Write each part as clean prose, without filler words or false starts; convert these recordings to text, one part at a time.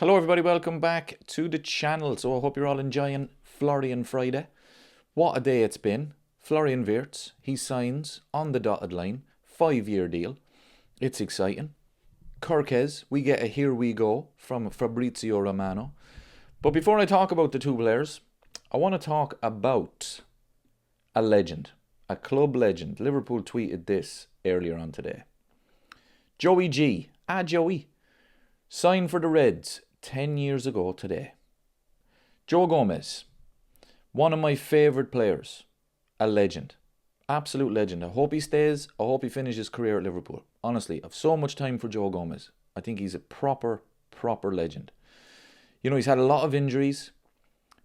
Hello everybody, welcome back to the channel. So I hope you're all enjoying Florian Friday. What a day it's been. Florian Wirtz, he signs on the dotted line, 5-year deal. It's exciting. Kerkez, we get a here we go from Fabrizio Romano. But before I talk about the two players, I want to talk about a legend, a club legend. Liverpool tweeted this earlier on today. Joey G, Joey, signed for the Reds 10 years ago today. Joe Gomez, one of my favourite players, a legend, absolute legend. I hope he stays, I hope he finishes his career at Liverpool. Honestly, I've so much time for Joe Gomez. I think he's a proper legend. You know, he's had a lot of injuries,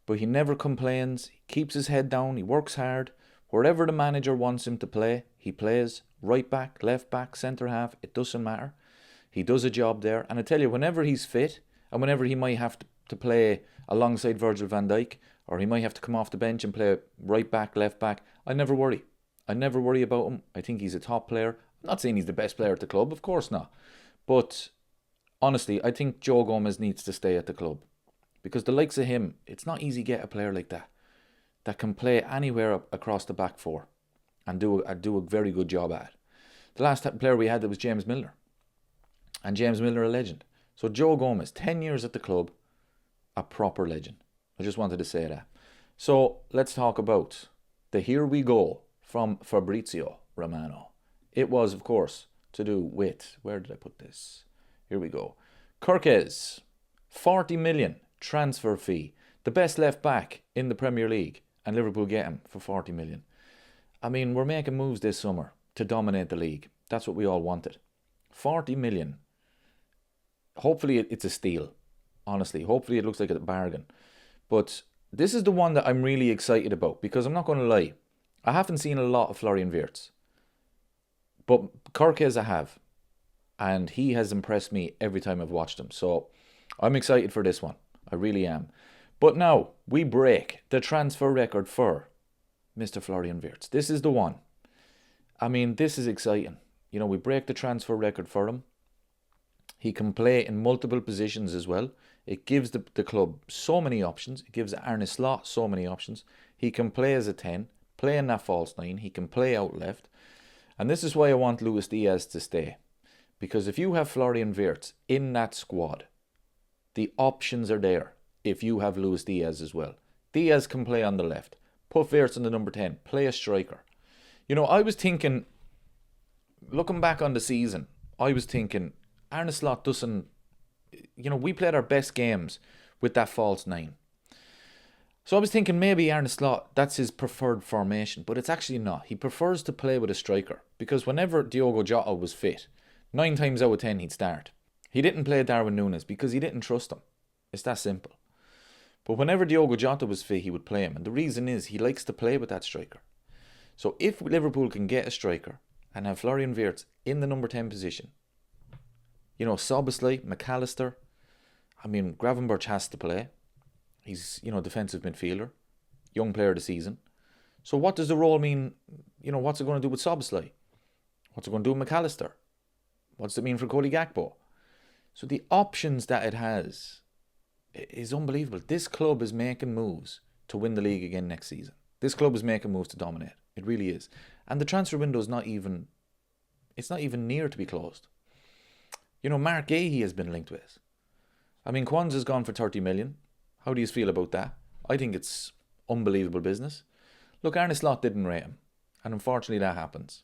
but he never complains, he keeps his head down, he works hard. Wherever the manager wants him to play, he plays. Right back, left back, centre half, it doesn't matter. He does a job there. And I tell you, whenever he's fit, and whenever he might have to play alongside Virgil van Dijk, or he might have to come off the bench and play right back, left back, I never worry. I never worry about him. I think he's a top player. I'm not saying he's the best player at the club, of course not. But honestly, I think Joe Gomez needs to stay at the club. Because the likes of him, it's not easy to get a player like that can play anywhere across the back four and do a very good job at it. The last player we had that was James Milner. And James Milner, a legend. So Joe Gomez, 10 years at the club, a proper legend. I just wanted to say that. So let's talk about the here we go from Fabrizio Romano. It was, of course, to do with, where did I put this? Here we go. Kerkez, 40 million transfer fee. The best left back in the Premier League. And Liverpool get him for 40 million. I mean, we're making moves this summer to dominate the league. That's what we all wanted. 40 million. Hopefully it's a steal. Honestly, hopefully it looks like a bargain. But this is the one that I'm really excited about, because I'm not going to lie, I haven't seen a lot of Florian Wirtz. But Kerkez I have. And he has impressed me every time I've watched him. So I'm excited for this one. I really am. But now we break the transfer record for Mr. Florian Wirtz. This is the one. I mean, this is exciting. You know, we break the transfer record for him. He can play in multiple positions as well. It gives the club so many options. It gives Arne Slot so many options. He can play as a 10, play in that false 9. He can play out left. And this is why I want Luis Diaz to stay. Because if you have Florian Wirtz in that squad, the options are there if you have Luis Diaz as well. Diaz can play on the left. Put Wirtz on the number 10. Play a striker. You know, I was thinking, looking back on the season, I was thinking, Arne Slot doesn't, you know, we played our best games with that false 9. So I was thinking maybe Arne Slot, that's his preferred formation, but it's actually not. He prefers to play with a striker, because whenever Diogo Jota was fit, 9 times out of 10 he'd start. He didn't play Darwin Núñez because he didn't trust him. It's that simple. But whenever Diogo Jota was fit, he would play him. And the reason is he likes to play with that striker. So if Liverpool can get a striker and have Florian Wirtz in the number 10 position, you know, Szoboszlai, McAllister, I mean, Gravenberch has to play. He's, you know, defensive midfielder, young player of the season. So what does the role mean? You know, what's it going to do with Szoboszlai? What's it going to do with McAllister? What's it mean for Cody Gakpo? So the options that it has is unbelievable. This club is making moves to win the league again next season. This club is making moves to dominate. It really is. And the transfer window is not even near to be closed. You know, Mark Gahey has been linked with. I mean, Kwanzaa's gone for 30 million. How do you feel about that? I think it's unbelievable business. Look, Arne Slot didn't rate him. And unfortunately that happens.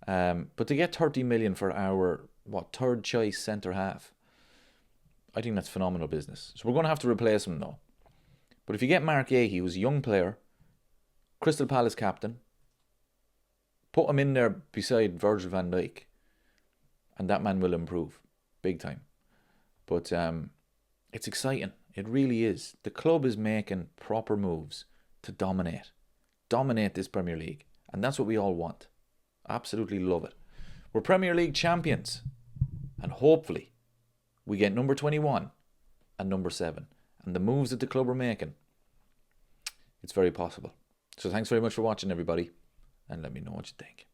But to get 30 million for our, third choice centre half, I think that's phenomenal business. So we're going to have to replace him though. But if you get Mark Gahey, who's a young player, Crystal Palace captain, put him in there beside Virgil van Dijk, and that man will improve big time. But it's exciting. It really is. The club is making proper moves to dominate this Premier League. And that's what we all want. Absolutely love it. We're Premier League champions. And hopefully we get number 21 and number 7. And the moves that the club are making, it's very possible. So thanks very much for watching, everybody. And let me know what you think.